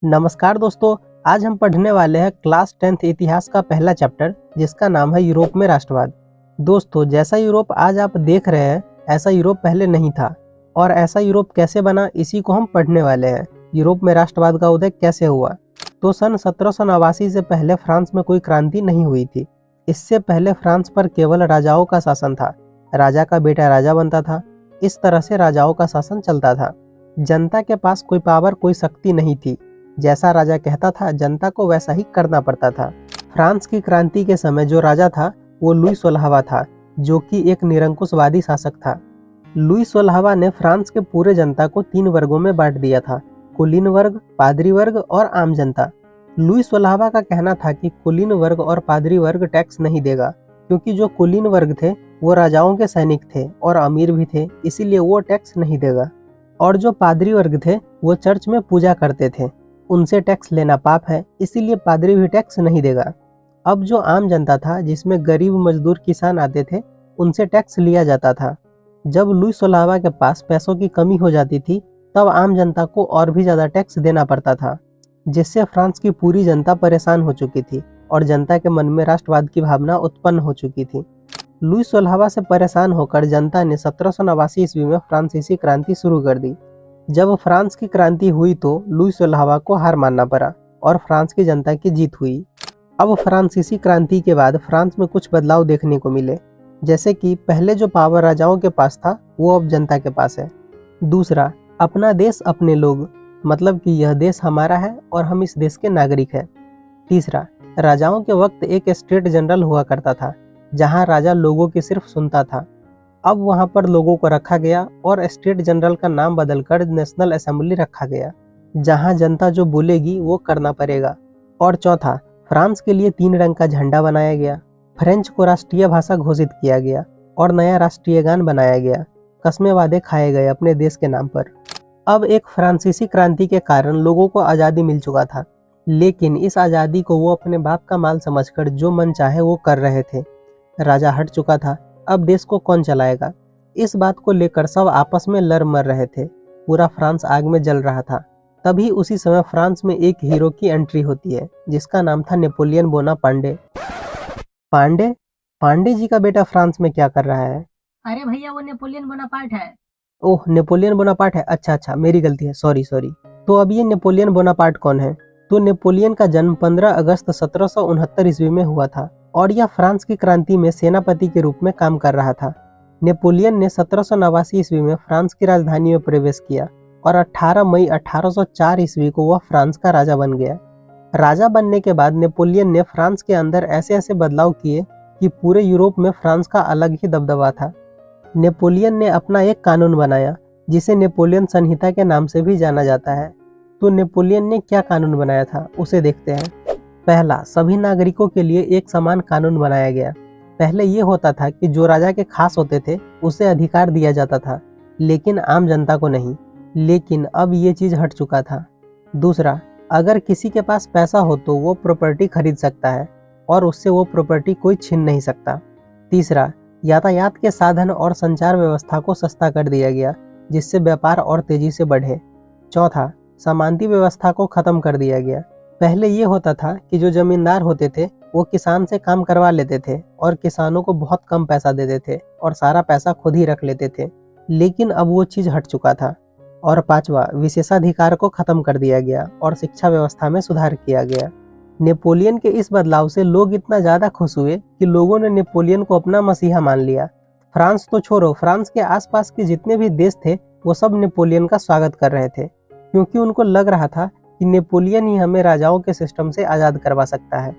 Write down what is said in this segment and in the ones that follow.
नमस्कार दोस्तों। आज हम पढ़ने वाले हैं क्लास 10th इतिहास का पहला चैप्टर जिसका नाम है यूरोप में राष्ट्रवाद। दोस्तों, जैसा यूरोप आज आप देख रहे हैं ऐसा यूरोप पहले नहीं था और ऐसा यूरोप कैसे बना इसी को हम पढ़ने वाले हैं। यूरोप में राष्ट्रवाद का उदय कैसे हुआ। तो सन 1789 से पहले फ्रांस में कोई क्रांति नहीं हुई थी। इससे पहले फ्रांस पर केवल राजाओं का शासन था। राजा का बेटा राजा बनता था। इस तरह से राजाओं का शासन चलता था। जनता के पास कोई पावर, कोई शक्ति नहीं थी। जैसा राजा कहता था जनता को वैसा ही करना पड़ता था। फ्रांस की क्रांति के समय जो राजा था वो लुई 16वां था, जो कि एक निरंकुशवादी शासक था। लुई 16वां ने फ्रांस के पूरे जनता को 3 वर्गों में बांट दिया था: कुलीन वर्ग, पादरी वर्ग और आम जनता। लुई 16वां का कहना था कि कुलीन वर्ग और पादरी वर्ग टैक्स नहीं देगा, क्योंकि जो कुलीन वर्ग थे वो राजाओं के सैनिक थे और अमीर भी थे, इसीलिए वो टैक्स नहीं देगा। और जो पादरी वर्ग थे वो चर्च में पूजा करते थे, उनसे टैक्स लेना पाप है, इसीलिए पादरी भी टैक्स नहीं देगा। अब जो आम जनता था, जिसमें गरीब मजदूर किसान आते थे, उनसे टैक्स लिया जाता था। जब लुई 16वां के पास पैसों की कमी हो जाती थी तब आम जनता को और भी ज़्यादा टैक्स देना पड़ता था, जिससे फ्रांस की पूरी जनता परेशान हो चुकी थी और जनता के मन में राष्ट्रवाद की भावना उत्पन्न हो चुकी थी। लुई 16वां से परेशान होकर जनता ने 1789 ईस्वी में फ्रांसीसी क्रांति शुरू कर दी। जब फ्रांस की क्रांति हुई तो लुई 16वां को हार मानना पड़ा और फ्रांस की जनता की जीत हुई। अब फ्रांसीसी क्रांति के बाद फ्रांस में कुछ बदलाव देखने को मिले, जैसे कि पहले जो पावर राजाओं के पास था वो अब जनता के पास है। दूसरा, अपना देश अपने लोग, मतलब कि यह देश हमारा है और हम इस देश के नागरिक हैं। तीसरा, राजाओं के वक्त एक स्टेट जनरल हुआ करता था जहां राजा लोगों की सिर्फ सुनता था। अब वहां पर लोगों को रखा गया और स्टेट जनरल का नाम बदलकर नेशनल असेंबली रखा गया, जहां जनता जो बोलेगी वो करना पड़ेगा। और चौथा, फ्रांस के लिए 3 रंग का झंडा बनाया गया। फ्रेंच को राष्ट्रीय भाषा घोषित किया गया और नया राष्ट्रीय गान बनाया गया। कस्में वादे खाए गए अपने देश के नाम पर। अब एक फ्रांसीसी क्रांति के कारण लोगों को आज़ादी मिल चुका था, लेकिन इस आज़ादी को वो अपने बाप का माल समझकर जो मन चाहे वो कर रहे थे। राजा हट चुका था, अब देश को कौन चलाएगा, इस बात को लेकर सब आपस में लड़ मर रहे थे। पूरा फ्रांस आग में जल रहा था। तभी उसी समय फ्रांस में एक हीरो की एंट्री होती है जिसका नाम था नेपोलियन बोनापार्टे। पांडे पांडे जी का बेटा फ्रांस में क्या कर रहा है? अरे भैया, वो नेपोलियन बोनापार्ट है। ओह, नेपोलियन बोनापार्ट है। अच्छा, मेरी गलती है, सॉरी। तो अब ये नेपोलियन बोनापार्ट कौन है? तो नेपोलियन का जन्म 15 अगस्त 1769 ईस्वी में हुआ था और यह फ्रांस की क्रांति में सेनापति के रूप में काम कर रहा था। नेपोलियन ने 1789 ईस्वी में फ्रांस की राजधानी में प्रवेश किया और 18 मई 1804 ईस्वी को वह फ्रांस का राजा बन गया। राजा बनने के बाद नेपोलियन ने फ्रांस के अंदर ऐसे ऐसे बदलाव किए कि पूरे यूरोप में फ्रांस का अलग ही दबदबा था। नेपोलियन ने अपना एक कानून बनाया जिसे नेपोलियन संहिता के नाम से भी जाना जाता है। तो नेपोलियन ने क्या कानून बनाया था उसे देखते हैं। पहला, सभी नागरिकों के लिए एक समान कानून बनाया गया। पहले ये होता था कि जो राजा के खास होते थे उसे अधिकार दिया जाता था, लेकिन आम जनता को नहीं। लेकिन अब ये चीज़ हट चुका था। दूसरा, अगर किसी के पास पैसा हो तो वो प्रॉपर्टी खरीद सकता है और उससे वो प्रॉपर्टी कोई छीन नहीं सकता। तीसरा, यातायात के साधन और संचार व्यवस्था को सस्ता कर दिया गया, जिससे व्यापार और तेजी से बढ़े। चौथा, सामंती व्यवस्था को खत्म कर दिया गया। पहले ये होता था कि जो जमींदार होते थे वो किसान से काम करवा लेते थे और किसानों को बहुत कम पैसा देते थे और सारा पैसा खुद ही रख लेते थे, लेकिन अब वो चीज़ हट चुका था। और पांचवा, विशेषाधिकार को खत्म कर दिया गया और शिक्षा व्यवस्था में सुधार किया गया। नेपोलियन के इस बदलाव से लोग इतना ज़्यादा खुश हुए कि लोगों ने नेपोलियन को अपना मसीहा मान लिया। फ्रांस तो छोड़ो, फ्रांस के आसपास के जितने भी देश थे वो सब नेपोलियन का स्वागत कर रहे थे, क्योंकि उनको लग रहा था कि नेपोलियन ही हमें राजाओं के सिस्टम से आज़ाद करवा सकता है।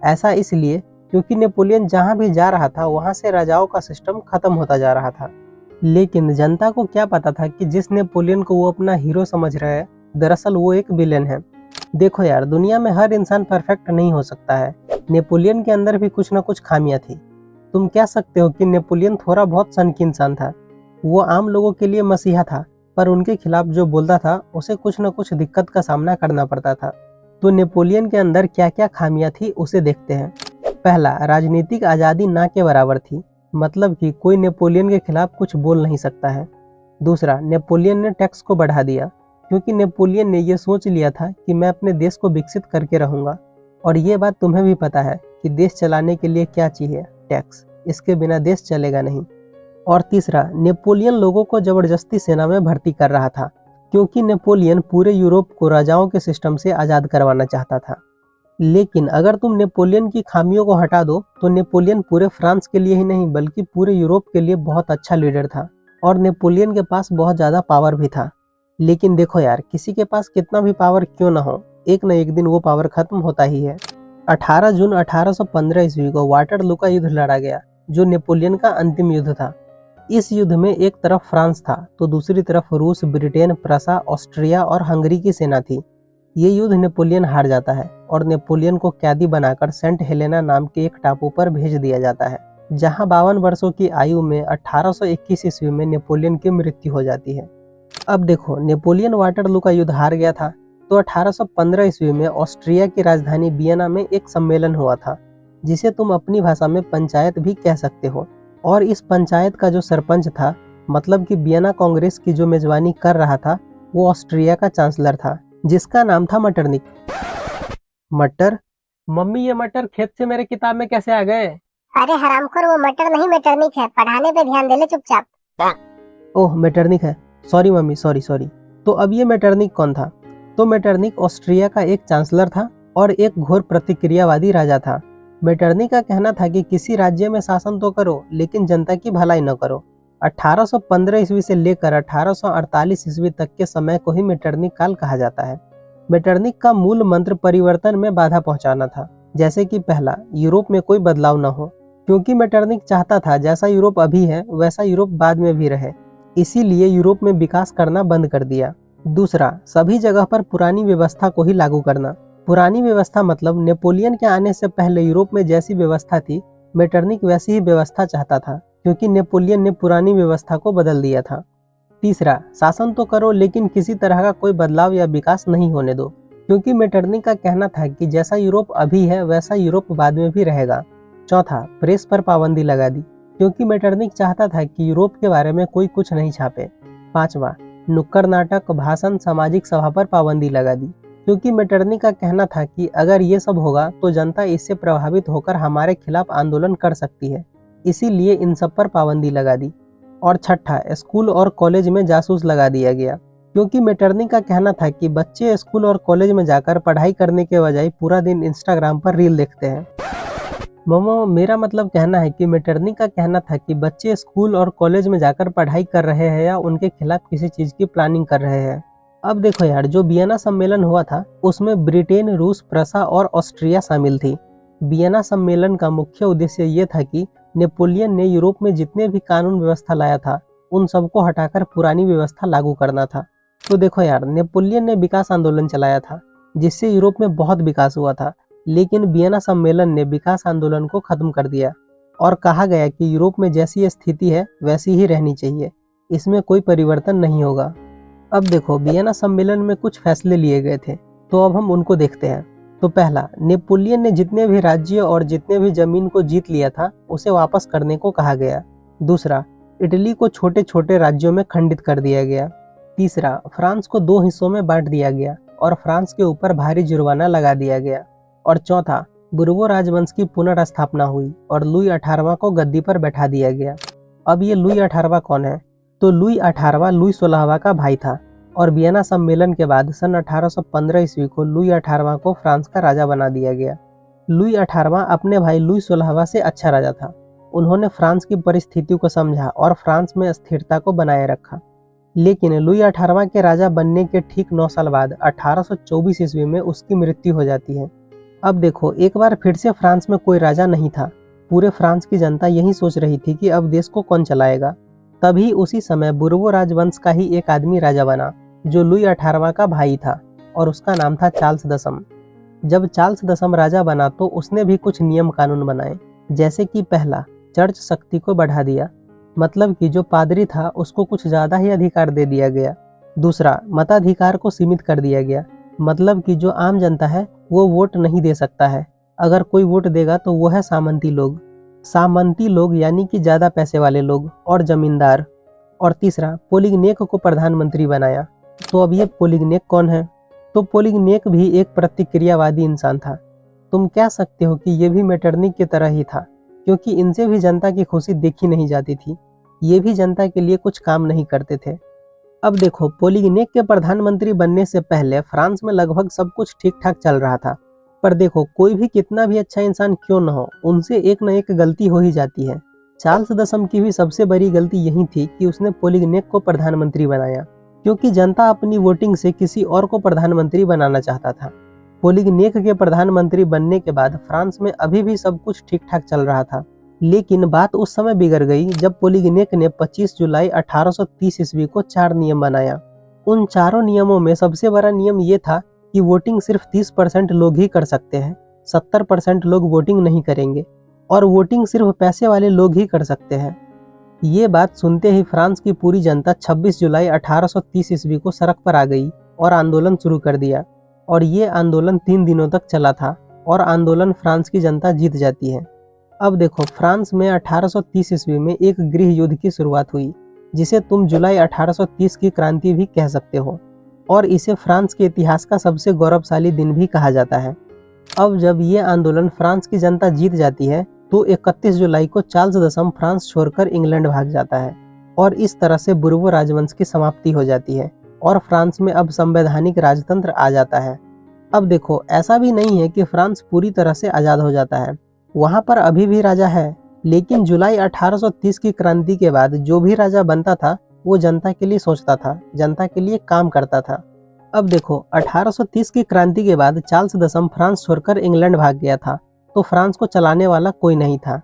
ऐसा इसलिए क्योंकि नेपोलियन जहाँ भी जा रहा था वहाँ से राजाओं का सिस्टम खत्म होता जा रहा था। लेकिन जनता को क्या पता था कि जिस नेपोलियन को वो अपना हीरो समझ रहे हैं, दरअसल वो एक विलेन है। देखो यार, दुनिया में हर इंसान परफेक्ट नहीं हो सकता है। नेपोलियन के अंदर भी कुछ ना कुछ खामियां थी। तुम कह सकते हो कि नेपोलियन थोड़ा बहुत सन की इंसान था। वो आम लोगों के लिए मसीहा था, पर उनके खिलाफ जो बोलता था उसे कुछ न कुछ दिक्कत का सामना करना पड़ता था। तो नेपोलियन के अंदर क्या क्या खामियां थी उसे देखते हैं। पहला, राजनीतिक आज़ादी ना के बराबर थी, मतलब कि कोई नेपोलियन के खिलाफ कुछ बोल नहीं सकता है। दूसरा, नेपोलियन ने टैक्स को बढ़ा दिया, क्योंकि नेपोलियन ने ये सोच लिया था कि मैं अपने देश को विकसित करके रहूँगा। और ये बात तुम्हें भी पता है कि देश चलाने के लिए क्या चाहिए, टैक्स। इसके बिना देश चलेगा नहीं। और तीसरा, नेपोलियन लोगों को ज़बरदस्ती सेना में भर्ती कर रहा था, क्योंकि नेपोलियन पूरे यूरोप को राजाओं के सिस्टम से आज़ाद करवाना चाहता था। लेकिन अगर तुम नेपोलियन की खामियों को हटा दो तो नेपोलियन पूरे फ्रांस के लिए ही नहीं बल्कि पूरे यूरोप के लिए बहुत अच्छा लीडर था और नेपोलियन के पास बहुत ज़्यादा पावर भी था। लेकिन देखो यार, किसी के पास कितना भी पावर क्यों ना हो, एक न एक दिन वो पावर खत्म होता ही है। 18 जून 1815 ईस्वी को वाटरलू का युद्ध लड़ा गया, जो नेपोलियन का अंतिम युद्ध था। इस युद्ध में एक तरफ फ्रांस था तो दूसरी तरफ रूस, ब्रिटेन, प्रसा, ऑस्ट्रिया और हंगरी की सेना थी। ये युद्ध नेपोलियन हार जाता है और नेपोलियन को कैदी बनाकर सेंट हेलेना नाम के एक टापू पर भेज दिया जाता है, जहां 52 वर्षों की आयु में 1821 ईस्वी में नेपोलियन की मृत्यु हो जाती है। अब देखो, नेपोलियन वाटरलू का युद्ध हार गया था तो 1815 ईस्वी में ऑस्ट्रिया की राजधानी वियना में एक सम्मेलन हुआ था, जिसे तुम अपनी भाषा में पंचायत भी कह सकते हो। और इस पंचायत का जो सरपंच था, मतलब कि वियना कांग्रेस की जो मेजबानी कर रहा था, वो ऑस्ट्रिया का चांसलर था, जिसका नाम था मेटरनिक। मटर? मम्मी, ये मटर खेत से मेरे किताब में कैसे आ गए? अरे हरामखोर, वो मटर नहीं मेटरनिक है। पढ़ाने पे ध्यान दे ले चुपचाप। ओह, मेटरनिक है। Sorry mummy, sorry. तो अब ये मेटरनिक कौन था? तो मेटरनिक ऑस्ट्रिया का एक चांसलर था और एक घोर प्रतिक्रियावादी राजा था। मेटरनिक का कहना था कि किसी राज्य में शासन तो करो लेकिन जनता की भलाई न करो। 1815 ईस्वी से लेकर 1848 ईस्वी तक के समय को ही मेटरनिक काल कहा जाता है। मेटरनिक का मूल मंत्र परिवर्तन में बाधा पहुंचाना था, जैसे कि पहला, यूरोप में कोई बदलाव न हो, क्योंकि मेटरनिक चाहता था जैसा यूरोप अभी है वैसा यूरोप बाद में भी रहे, इसीलिए यूरोप में विकास करना बंद कर दिया। दूसरा, सभी जगह पर पुरानी व्यवस्था को ही लागू करना। पुरानी व्यवस्था मतलब नेपोलियन के आने से पहले यूरोप में जैसी व्यवस्था थी, मेटरनिक वैसी ही व्यवस्था चाहता था, क्योंकि नेपोलियन ने पुरानी व्यवस्था को बदल दिया था। तीसरा, शासन तो करो लेकिन किसी तरह का कोई बदलाव या विकास नहीं होने दो, क्योंकि मेटरनिक का कहना था कि जैसा यूरोप अभी है वैसा यूरोप बाद में भी रहेगा। चौथा, प्रेस पर पाबंदी लगा दी, क्योंकि मेटरनिक चाहता था कि यूरोप के बारे में कोई कुछ नहीं छापे। पांचवा, नुक्कड़ नाटक, भाषण, सामाजिक सभा पर पाबंदी लगा दी, क्योंकि मेटरनिक का कहना था कि अगर ये सब होगा तो जनता इससे प्रभावित होकर हमारे खिलाफ आंदोलन कर सकती है, इसीलिए इन सब पर पाबंदी लगा दी। और छठा, स्कूल और कॉलेज में जासूस लगा दिया गया, क्योंकि मेटरनिक का कहना था कि बच्चे स्कूल और कॉलेज में जाकर पढ़ाई करने के बजाय पूरा दिन इंस्टाग्राम पर रील देखते हैं। मम्मा, मेरा मतलब कहना है कि मेटरनिक का कहना था कि बच्चे स्कूल और कॉलेज में जाकर पढ़ाई कर रहे हैं या उनके खिलाफ किसी चीज़ की प्लानिंग कर रहे हैं। अब देखो यार, जो वियना सम्मेलन हुआ था उसमें ब्रिटेन, रूस, प्रसा और ऑस्ट्रिया शामिल थी। वियना सम्मेलन का मुख्य उद्देश्य ये था कि नेपोलियन ने यूरोप में जितने भी कानून व्यवस्था लाया था उन सबको हटाकर पुरानी व्यवस्था लागू करना था। तो देखो यार, नेपोलियन ने विकास आंदोलन चलाया था जिससे यूरोप में बहुत विकास हुआ था, लेकिन वियना सम्मेलन ने विकास आंदोलन को खत्म कर दिया और कहा गया कि यूरोप में जैसी स्थिति है वैसी ही रहनी चाहिए, इसमें कोई परिवर्तन नहीं होगा। अब देखो, वियना सम्मेलन में कुछ फैसले लिए गए थे, तो अब हम उनको देखते हैं। तो पहला, नेपोलियन ने जितने भी राज्य और जितने भी जमीन को जीत लिया था उसे वापस करने को कहा गया। दूसरा, इटली को छोटे छोटे राज्यों में खंडित कर दिया गया। तीसरा, फ्रांस को 2 हिस्सों में बांट दिया गया और फ्रांस के ऊपर भारी जुर्माना लगा दिया गया। और चौथा, बुर्बो राजवंश की पुनर्स्थापना हुई और लुई 18वां को गद्दी पर बैठा दिया गया। अब ये लुई 18वां कौन है? तो लुई 18वां लुई 16वां का भाई था और वियना सम्मेलन के बाद सन 1815 ईस्वी को लुई 18वां को फ्रांस का राजा बना दिया गया। लुई 18वां अपने भाई लुई 16वां से अच्छा राजा था। उन्होंने फ्रांस की परिस्थितियों को समझा और फ्रांस में स्थिरता को बनाए रखा। लेकिन लुई 18वां के राजा बनने के ठीक 9 साल बाद 1824 ईस्वी में उसकी मृत्यु हो जाती है। अब देखो, एक बार फिर से फ्रांस में कोई राजा नहीं था। पूरे फ्रांस की जनता यही सोच रही थी कि अब देश को कौन चलाएगा। तभी उसी समय बुर्बो राजवंश का ही एक आदमी राजा बना, जो लुई 18वां का भाई था और उसका नाम था चार्ल्स दशम। जब चार्ल्स दशम राजा बना तो उसने भी कुछ नियम कानून बनाए, जैसे कि पहला, चर्च शक्ति को बढ़ा दिया, मतलब कि जो पादरी था उसको कुछ ज़्यादा ही अधिकार दे दिया गया। दूसरा, मताधिकार को सीमित कर दिया गया, मतलब कि जो आम जनता है वो वोट नहीं दे सकता है। अगर कोई वोट देगा तो वो है सामंती लोग। सामंती लोग यानी कि ज़्यादा पैसे वाले लोग और जमींदार। और तीसरा, पोलिगनेक को प्रधानमंत्री बनाया, तो अब ये पोलिगनेक कौन है? तो पोलिगनेक भी एक प्रतिक्रियावादी इंसान था। तुम कह सकते हो कि ये भी मेटरनिक की तरह ही था, क्योंकि इनसे भी जनता की खुशी देखी नहीं जाती थी। ये भी जनता के लिए कुछ काम नहीं करते थे। अब देखो, पोलिगनेक के प्रधानमंत्री बनने से पहले फ्रांस में लगभग सब कुछ ठीक ठाक चल रहा था। पर देखो, कोई भी कितना भी अच्छा इंसान क्यों न हो, उनसे एक न एक गलती हो ही जाती है। चार्ल्स दशम की भी सबसे बड़ी गलती यही थी कि उसने पोलिगनेक को प्रधानमंत्री बनाया, क्योंकि जनता अपनी वोटिंग से किसी और को प्रधानमंत्री बनाना चाहता था। पोलिगनेक के प्रधानमंत्री बनने के बाद फ्रांस में अभी भी सब कुछ ठीक ठाक चल रहा था। लेकिन बात उस समय बिगड़ गई जब पोलिगनेक ने 25 जुलाई 1830 ईस्वी को 4 नियम बनाया। उन चारों नियमों में सबसे बड़ा नियम ये था कि वोटिंग सिर्फ 30% लोग ही कर सकते हैं, 70% लोग वोटिंग नहीं करेंगे, और वोटिंग सिर्फ पैसे वाले लोग ही कर सकते हैं। ये बात सुनते ही फ्रांस की पूरी जनता 26 जुलाई 1830 ईस्वी को सड़क पर आ गई और आंदोलन शुरू कर दिया। और ये आंदोलन 3 दिनों तक चला था और आंदोलन फ्रांस की जनता जीत जाती है। अब देखो, फ्रांस में 1830 ईस्वी में एक गृह युद्ध की शुरुआत हुई, जिसे तुम जुलाई 1830 की क्रांति भी कह सकते हो, और इसे फ्रांस के इतिहास का सबसे गौरवशाली दिन भी कहा जाता है। अब जब ये आंदोलन फ्रांस की जनता जीत जाती है, तो 31 जुलाई को चार्ल्स दशम फ्रांस छोड़कर इंग्लैंड भाग जाता है, और इस तरह से बुर्बो राजवंश की समाप्ति हो जाती है और फ्रांस में अब संवैधानिक राजतंत्र आ जाता है। अब देखो, ऐसा भी नहीं है कि फ्रांस पूरी तरह से आज़ाद हो जाता है, वहाँ पर अभी भी राजा है। लेकिन जुलाई 1830 की क्रांति के बाद जो भी राजा बनता था वो जनता के लिए सोचता था, जनता के लिए काम करता था। अब देखो, 1830 की क्रांति के बाद चार्ल्स दशम फ्रांस छोड़कर इंग्लैंड भाग गया था, तो फ्रांस को चलाने वाला कोई नहीं था।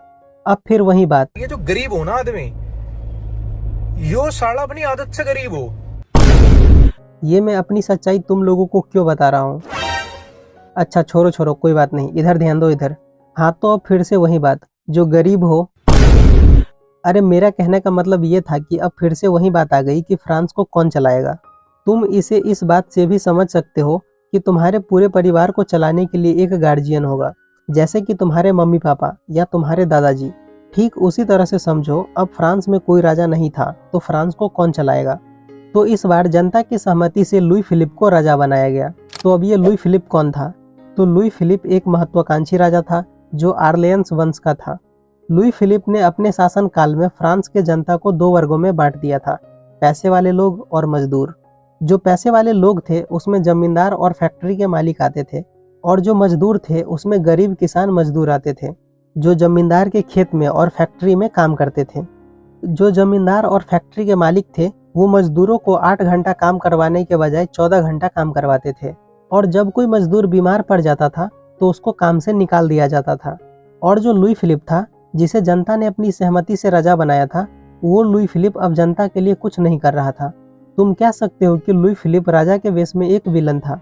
अब फिर वही बात, ये जो गरीब हो ना आदमी, यो साला अपनी आदत से गरीब हो। ये मैं अपनी सच्चाई तुम लोगों को क्यों बता रहा हूँ? अच्छा छोड़ो, कोई बात नहीं, इधर ध्यान दो इधर। हाँ, तो अब फिर से वही बात, जो गरीब हो। अरे मेरा कहने का मतलब ये था कि अब फिर से वही बात आ गई कि फ्रांस को कौन चलाएगा। तुम इसे इस बात से भी समझ सकते हो कि तुम्हारे पूरे परिवार को चलाने के लिए एक गार्जियन होगा, जैसे कि तुम्हारे मम्मी पापा या तुम्हारे दादाजी। ठीक उसी तरह से समझो, अब फ्रांस में कोई राजा नहीं था, तो फ्रांस को कौन चलाएगा? तो इस बार जनता की सहमति से लुई फिलिप को राजा बनाया गया। तो अब ये लुई फिलिप कौन था? तो लुई फिलिप एक महत्वाकांक्षी राजा था जो आर्लेयंस वंश का था। लुई फिलिप ने अपने शासन काल में फ्रांस के जनता को 2 वर्गों में बांट दिया था, पैसे वाले लोग और मजदूर। जो पैसे वाले लोग थे उसमें जमींदार और फैक्ट्री के मालिक आते थे, और जो मजदूर थे उसमें गरीब किसान मजदूर आते थे, जो जमींदार के खेत में और फैक्ट्री में काम करते थे। जो जमींदार और फैक्ट्री के मालिक थे वो मजदूरों को 8 घंटा काम करवाने के बजाय 14 घंटा काम करवाते थे, और जब कोई मजदूर बीमार पड़ जाता था तो उसको काम से निकाल दिया जाता था। और जो लुई फिलिप था, जिसे जनता ने अपनी सहमति से राजा बनाया था, वो लुई फिलिप अब जनता के लिए कुछ नहीं कर रहा था। तुम कह सकते हो कि लुई फिलिप राजा के वेश में एक विलन था।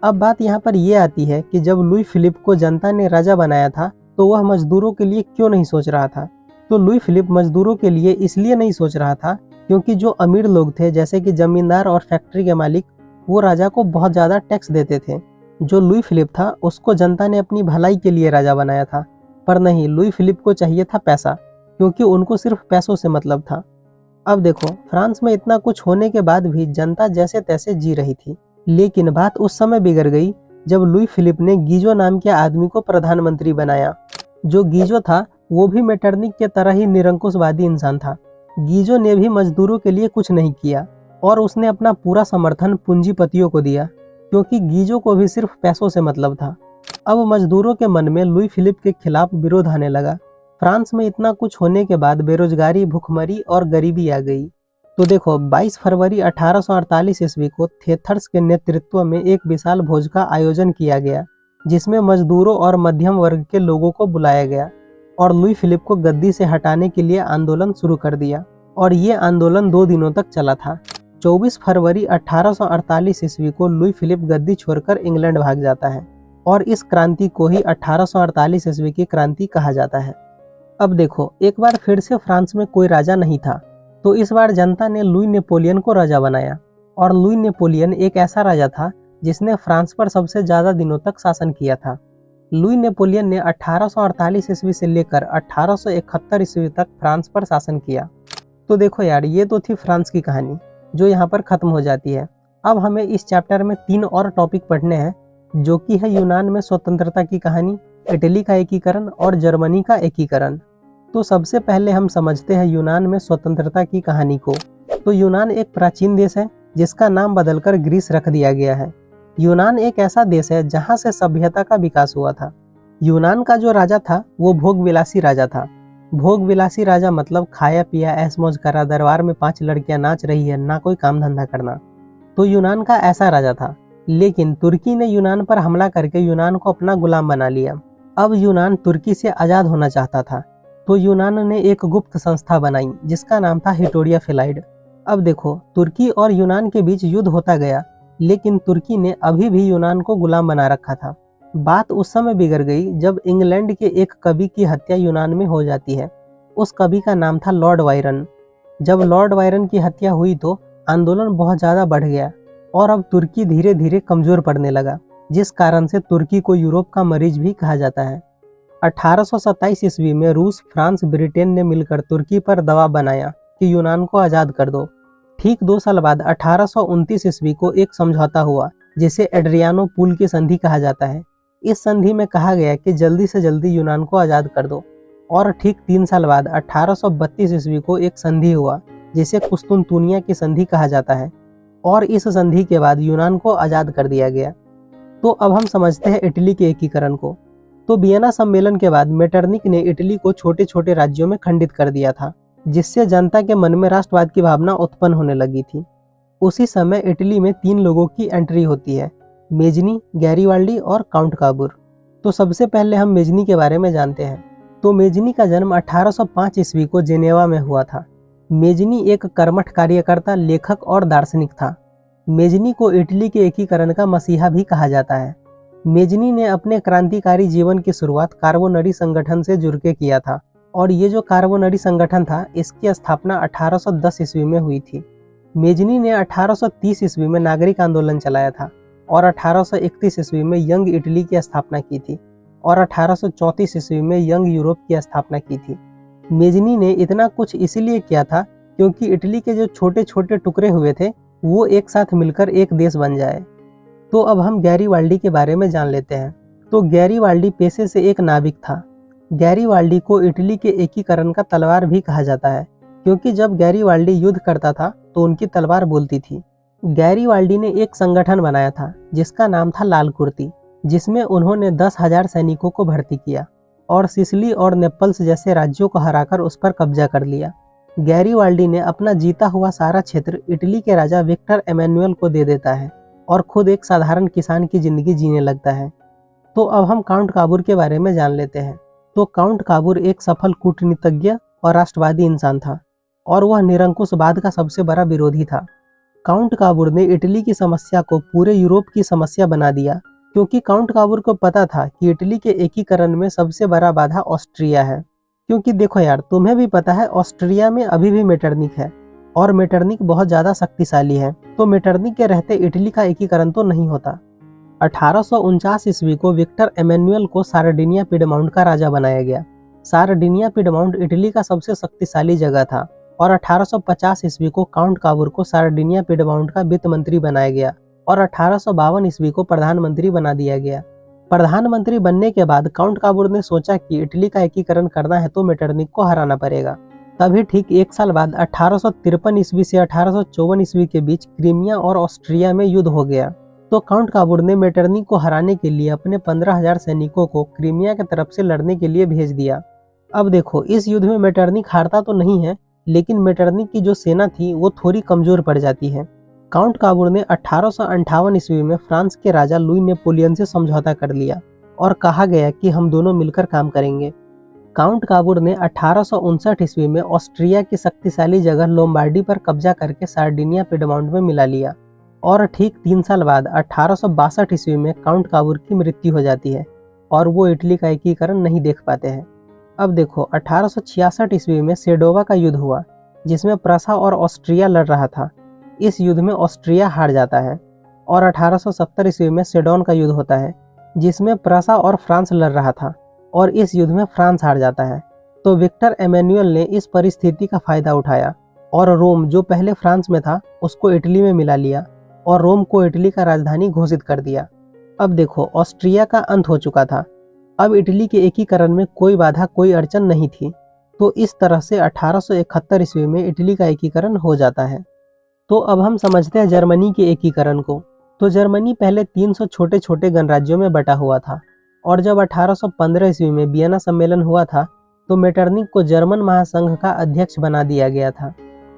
अब बात यहाँ पर यह आती है कि जब लुई फिलिप को जनता ने राजा बनाया था तो वह मजदूरों के लिए क्यों नहीं सोच रहा था? तो लुई फिलिप मजदूरों के लिए इसलिए नहीं सोच रहा था क्योंकि जो अमीर लोग थे, जैसे कि जमींदार और फैक्ट्री के मालिक, वो राजा को बहुत ज़्यादा टैक्स देते थे। जो लुई फिलिप था उसको जनता ने अपनी भलाई के लिए राजा बनाया था, पर नहीं, लुई फिलिप को चाहिए था पैसा, क्योंकि उनको सिर्फ पैसों से मतलब था। अब देखो, फ्रांस में इतना कुछ होने के बाद भी जनता जैसे तैसे जी रही थी। लेकिन बात उस समय बिगड़ गई जब लुई फिलिप ने गीजो नाम के आदमी को प्रधानमंत्री बनाया। जो गीजो था वो भी मेटरनिक के तरह ही निरंकुशवादी इंसान था। गीजो ने भी मजदूरों के लिए कुछ नहीं किया, और उसने अपना पूरा समर्थन पूंजीपतियों को दिया, क्योंकि गीजो को भी सिर्फ पैसों से मतलब था। अब मजदूरों के मन में लुई फिलिप के खिलाफ विरोध आने लगा। फ्रांस में इतना कुछ होने के बाद बेरोजगारी, भुखमरी और गरीबी आ गई। तो देखो, 22 फरवरी 1848 ईस्वी को थेथर्स के नेतृत्व में एक विशाल भोज का आयोजन किया गया, जिसमें मजदूरों और मध्यम वर्ग के लोगों को बुलाया गया, और लुई फिलिप को गद्दी से हटाने के लिए आंदोलन शुरू कर दिया। और ये आंदोलन 2 दिनों तक चला था। 24 फरवरी 1848 ईस्वी को लुई फिलिप गद्दी छोड़कर इंग्लैंड भाग जाता है, और इस क्रांति को ही 1848 ईस्वी की क्रांति कहा जाता है। अब देखो, एक बार फिर से फ्रांस में कोई राजा नहीं था, तो इस बार जनता ने लुई नेपोलियन को राजा बनाया। और लुई नेपोलियन एक ऐसा राजा था जिसने फ्रांस पर सबसे ज़्यादा दिनों तक शासन किया था। लुई नेपोलियन ने 1848 ईस्वी से लेकर 1871 ईस्वी तक फ्रांस पर शासन किया। तो देखो यार, ये तो थी फ्रांस की कहानी जो यहाँ पर ख़त्म हो जाती है। अब हमें इस चैप्टर में 3 और टॉपिक पढ़ने हैं, जो कि है यूनान में स्वतंत्रता की कहानी, इटली का एकीकरण और जर्मनी का एकीकरण। तो सबसे पहले हम समझते हैं यूनान में स्वतंत्रता की कहानी को। तो यूनान एक प्राचीन देश है जिसका नाम बदलकर ग्रीस रख दिया गया है। यूनान एक ऐसा देश है जहाँ से सभ्यता का विकास हुआ था। यूनान का जो राजा था वो भोगविलासी राजा था। भोगविलासी राजा मतलब खाया पिया ऐश मौज करा, दरबार में 5 लड़कियां नाच रही है, ना कोई काम धंधा करना। तो यूनान का ऐसा राजा था। लेकिन तुर्की ने यूनान पर हमला करके यूनान को अपना गुलाम बना लिया। अब यूनान तुर्की से आज़ाद होना चाहता था। तो यूनान ने एक गुप्त संस्था बनाई जिसका नाम था हिटोरिया फिलाइड। अब देखो, तुर्की और यूनान के बीच युद्ध होता गया, लेकिन तुर्की ने अभी भी यूनान को गुलाम बना रखा था। बात उस समय बिगड़ गई जब इंग्लैंड के एक कवि की हत्या यूनान में हो जाती है। उस कवि का नाम था लॉर्ड वायरन। जब लॉर्ड वायरन की हत्या हुई तो आंदोलन बहुत ज़्यादा बढ़ गया और अब तुर्की धीरे धीरे कमज़ोर पड़ने लगा, जिस कारण से तुर्की को यूरोप का मरीज भी कहा जाता है। 1827 ईस्वी में रूस, फ्रांस, ब्रिटेन ने मिलकर तुर्की पर दबाव बनाया कि यूनान को आज़ाद कर दो। ठीक 2 साल बाद 1829 ईस्वी को एक समझौता हुआ जिसे एड्रियानो पूल की संधि कहा जाता है। इस संधि में कहा गया कि जल्दी से जल्दी यूनान को आज़ाद कर दो। और ठीक 3 साल बाद 1832 ईस्वी को एक संधि हुआ जिसे कुस्तुनतुनिया की संधि कहा जाता है, और इस संधि के बाद यूनान को आज़ाद कर दिया गया। तो अब हम समझते हैं इटली के एकीकरण को। तो वियना सम्मेलन के बाद मेटरनिक ने इटली को छोटे छोटे राज्यों में खंडित कर दिया था, जिससे जनता के मन में राष्ट्रवाद की भावना उत्पन्न होने लगी थी। उसी समय इटली में 3 लोगों की एंट्री होती है, मेजनी, गैरीवाल्डी और काउंट काबूर। तो सबसे पहले हम मेजनी के बारे में जानते हैं। तो मेजनी का जन्म 1805 ईस्वी को जेनेवा में हुआ था। मेजनी एक कर्मठ कार्यकर्ता, लेखक और दार्शनिक था। मेजनी को इटली के एकीकरण का मसीहा भी कहा जाता है। मेजनी ने अपने क्रांतिकारी जीवन की शुरुआत कार्बोनरी संगठन से जुड़ के किया था, और ये जो कार्बोनरी संगठन था इसकी स्थापना 1810 ईस्वी में हुई थी। मेजनी ने 1830 ईस्वी में नागरिक आंदोलन चलाया था और 1831 ईस्वी में यंग इटली की स्थापना की थी और 1834 ईस्वी में यंग यूरोप की स्थापना की थी। मेजनी ने इतना कुछ इसलिए किया था क्योंकि इटली के जो छोटे छोटे टुकड़े हुए थे वो एक साथ मिलकर एक देश बन जाए। तो अब हम गैरीवाल्डी के बारे में जान लेते हैं। तो गैरीवाल्डी पेशे से एक नाविक था। गैरीवाल्डी को इटली के एकीकरण का तलवार भी कहा जाता है, क्योंकि जब गैरीवाल्डी युद्ध करता था तो उनकी तलवार बोलती थी। गैरीवाल्डी ने एक संगठन बनाया था जिसका नाम था लाल कुर्ती, जिसमें उन्होंने 10,000 सैनिकों को भर्ती किया और सिसिली और नेपल्स जैसे राज्यों को हराकर उस पर कब्जा कर लिया। गैरीवाल्डी ने अपना जीता हुआ सारा क्षेत्र इटली के राजा विक्टर एमेनुअल को दे देता है और खुद एक साधारण किसान की जिंदगी जीने लगता है। तो अब हम काउंट काबूर के बारे में जान लेते हैं। तो काउंट काबूर एक सफल कूटनीतिज्ञ और राष्ट्रवादी इंसान था, और वह निरंकुशवाद का सबसे बड़ा विरोधी था। काउंट काबूर ने इटली की समस्या को पूरे यूरोप की समस्या बना दिया, क्योंकि काउंट काबूर को पता था कि इटली के एकीकरण में सबसे बड़ा बाधा ऑस्ट्रिया है। क्योंकि देखो यार, तुम्हें भी पता है ऑस्ट्रिया में अभी भी मेटरनिक है और मेटरनिक बहुत ज़्यादा शक्तिशाली है, तो मेटरनिक के रहते इटली का एकीकरण तो नहीं होता। 1849 ईस्वी को विक्टर एमेनुअल को सार्डिनिया पिडमाउंट का राजा बनाया गया। सार्डिनिया पिडमाउंट इटली का सबसे शक्तिशाली जगह था, और 1850 ईस्वी को काउंट काबूर को सार्डिनिया पिडमाउंट का वित्त मंत्री बनाया गया और 1852 ईस्वी को प्रधानमंत्री बना दिया गया। प्रधानमंत्री बनने के बाद काउंट काबूर ने सोचा कि इटली का एकीकरण करना है तो मेटरनिक को हराना पड़ेगा। तभी ठीक 1 साल बाद 1853 ईस्वी से 1854 ईस्वी के बीच क्रीमिया और ऑस्ट्रिया में युद्ध हो गया। तो काउंट काबूर ने मेटरनिक को हराने के लिए अपने 15,000 सैनिकों को क्रीमिया की तरफ से लड़ने के लिए भेज दिया। अब देखो, इस युद्ध में मेटरनिक हारता तो नहीं है, लेकिन मेटरनिक की जो सेना थी वो थोड़ी कमजोर पड़ जाती है। काउंट काबूर ने 1858 ईस्वी में फ्रांस के राजा लुई नेपोलियन से समझौता कर लिया और कहा गया कि हम दोनों मिलकर काम करेंगे। काउंट काबूर ने 1859 ईस्वी में ऑस्ट्रिया की शक्तिशाली जगह लोम्बार्डी पर कब्जा करके सार्डिनिया पिडमाउंट में मिला लिया, और ठीक 3 साल बाद 1862 ईस्वी में काउंट काबूर की मृत्यु हो जाती है और वो इटली का एकीकरण नहीं देख पाते हैं। अब देखो, 1866 ईस्वी में सेडोवा का युद्ध हुआ जिसमें प्रसा और ऑस्ट्रिया लड़ रहा था। इस युद्ध में ऑस्ट्रिया हार जाता है, और 1870 ईस्वी में सेडोन का युद्ध होता है जिसमें प्रसा और फ्रांस लड़ रहा था, और इस युद्ध में फ्रांस हार जाता है। तो विक्टर एमेनुअल ने इस परिस्थिति का फायदा उठाया और रोम, जो पहले फ्रांस में था, उसको इटली में मिला लिया और रोम को इटली का राजधानी घोषित कर दिया। अब देखो, ऑस्ट्रिया का अंत हो चुका था। अब इटली के एकीकरण में कोई बाधा, कोई अड़चन नहीं थी। तो इस तरह से 1871 ईस्वी में इटली का एकीकरण हो जाता है। तो अब हम समझते हैं जर्मनी के एकीकरण को। तो जर्मनी पहले 300 छोटे छोटे गणराज्यों में बटा हुआ था, और जब 1815 ईस्वी में वियना सम्मेलन हुआ था तो मेटरनिख को जर्मन महासंघ का अध्यक्ष बना दिया गया था।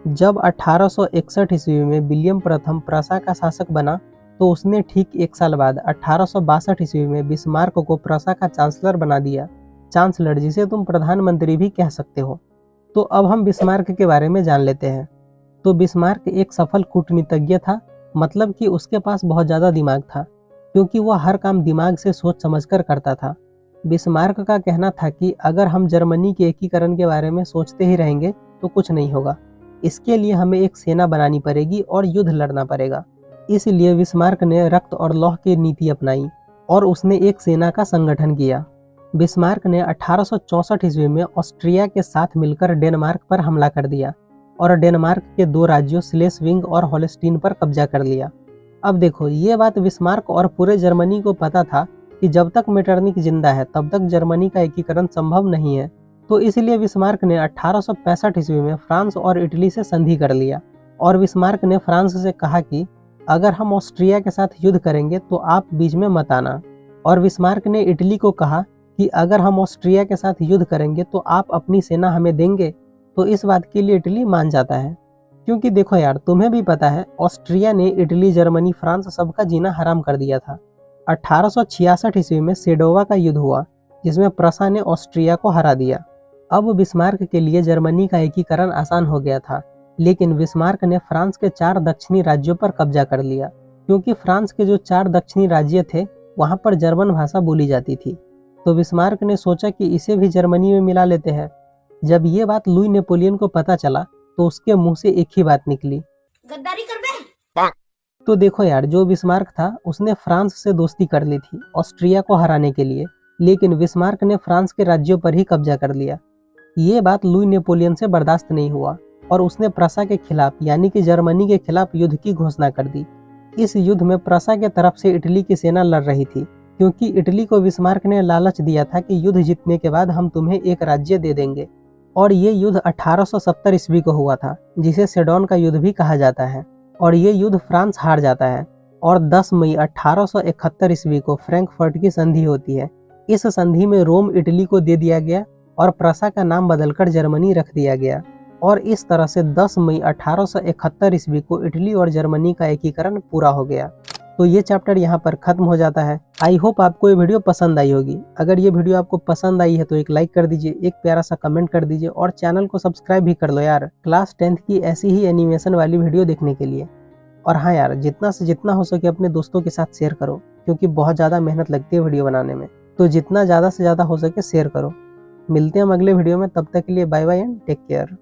जब 1861 ईस्वी में विलियम प्रथम प्रसा का शासक बना तो उसने ठीक एक साल बाद 1862 ईस्वी में बिस्मार्क को प्रसा का चांसलर बना दिया। चांसलर, जिसे तुम प्रधानमंत्री भी कह सकते हो। तो अब हम बिस्मार्क के बारे में जान लेते हैं। तो बिस्मार्क एक सफल कूटनीतिज्ञ था, मतलब कि उसके पास बहुत ज़्यादा दिमाग था, क्योंकि वह हर काम दिमाग से सोच समझकर करता था। बिस्मार्क का कहना था कि अगर हम जर्मनी के एकीकरण के बारे में सोचते ही रहेंगे तो कुछ नहीं होगा। इसके लिए हमें एक सेना बनानी पड़ेगी और युद्ध लड़ना पड़ेगा। इसलिए बिस्मार्क ने रक्त और लौह की नीति अपनाई और उसने एक सेना का संगठन किया। बिस्मार्क ने 1864 ईस्वी में ऑस्ट्रिया के साथ मिलकर डेनमार्क पर हमला कर दिया और डेनमार्क के 2 राज्यों स्लेस्विंग और होल्स्टीन पर कब्जा कर लिया। अब देखो, ये बात बिस्मार्क और पूरे जर्मनी को पता था कि जब तक मेटरनिख जिंदा है तब तक जर्मनी का एकीकरण संभव नहीं है। तो इसलिए बिस्मार्क ने 1865 ईस्वी में फ्रांस और इटली से संधि कर लिया और बिस्मार्क ने फ्रांस से कहा कि अगर हम ऑस्ट्रिया के साथ युद्ध करेंगे तो आप बीच में मत आना। और बिस्मार्क ने इटली को कहा कि अगर हम ऑस्ट्रिया के साथ युद्ध करेंगे तो आप अपनी सेना हमें देंगे। तो इस बात के लिए इटली मान जाता है, क्योंकि देखो यार, तुम्हें भी पता है ऑस्ट्रिया ने इटली, जर्मनी, फ्रांस सबका जीना हराम कर दिया था। 1866 ईस्वी में सेडोवा का युद्ध हुआ, जिसमें प्रसा ने ऑस्ट्रिया को हरा दिया। अब बिस्मार्क के लिए जर्मनी का एकीकरण आसान हो गया था, लेकिन बिस्मार्क ने फ्रांस के 4 दक्षिणी राज्यों पर कब्जा कर लिया, क्योंकि फ्रांस के जो 4 दक्षिणी राज्य थे वहां पर जर्मन भाषा बोली जाती थी। तो बिस्मार्क ने सोचा कि इसे भी जर्मनी में मिला लेते हैं। जब ये बात लुई नेपोलियन को पता चला तो उसके मुंह से एक ही बात निकली, गद्दारी कर बे। तो देखो यार, जो बिस्मार्क था उसने फ्रांस से दोस्ती कर ली थी ऑस्ट्रिया को हराने के लिए, लेकिन बिस्मार्क ने फ्रांस के राज्यों पर ही कब्जा कर लिया। ये बात लुई नेपोलियन से बर्दाश्त नहीं हुआ और उसने प्रसा के खिलाफ, यानी कि जर्मनी के खिलाफ युद्ध की घोषणा कर दी। इस युद्ध में प्रसा के तरफ से इटली की सेना लड़ रही थी, क्योंकि इटली को बिस्मार्क ने लालच दिया था कि युद्ध जीतने के बाद हम तुम्हें एक राज्य दे देंगे। और ये युद्ध 1870 ईस्वी को हुआ था, जिसे सेडोन का युद्ध भी कहा जाता है। और ये युद्ध फ्रांस हार जाता है और 10 मई 1871 ईस्वी को फ्रैंकफर्ट की संधि होती है। इस संधि में रोम इटली को दे दिया गया और प्रसा का नाम बदलकर जर्मनी रख दिया गया। और इस तरह से 10 मई 1871 ईस्वी को इटली और जर्मनी का एकीकरण पूरा हो गया। तो ये चैप्टर यहाँ पर खत्म हो जाता है। आई होप आपको ये वीडियो पसंद आई होगी। अगर ये वीडियो आपको पसंद आई है तो एक लाइक कर दीजिए, एक प्यारा सा कमेंट कर दीजिए और चैनल को सब्सक्राइब भी कर लो यार, क्लास 10th की ऐसी ही एनिमेशन वाली वीडियो देखने के लिए। और हाँ यार, जितना से जितना हो सके अपने दोस्तों के साथ शेयर करो, क्योंकि बहुत ज़्यादा मेहनत लगती है वीडियो बनाने में। तो जितना ज़्यादा से ज़्यादा हो सके शेयर करो। मिलते हैं हम अगले वीडियो में, तब तक के लिए bye bye and take care.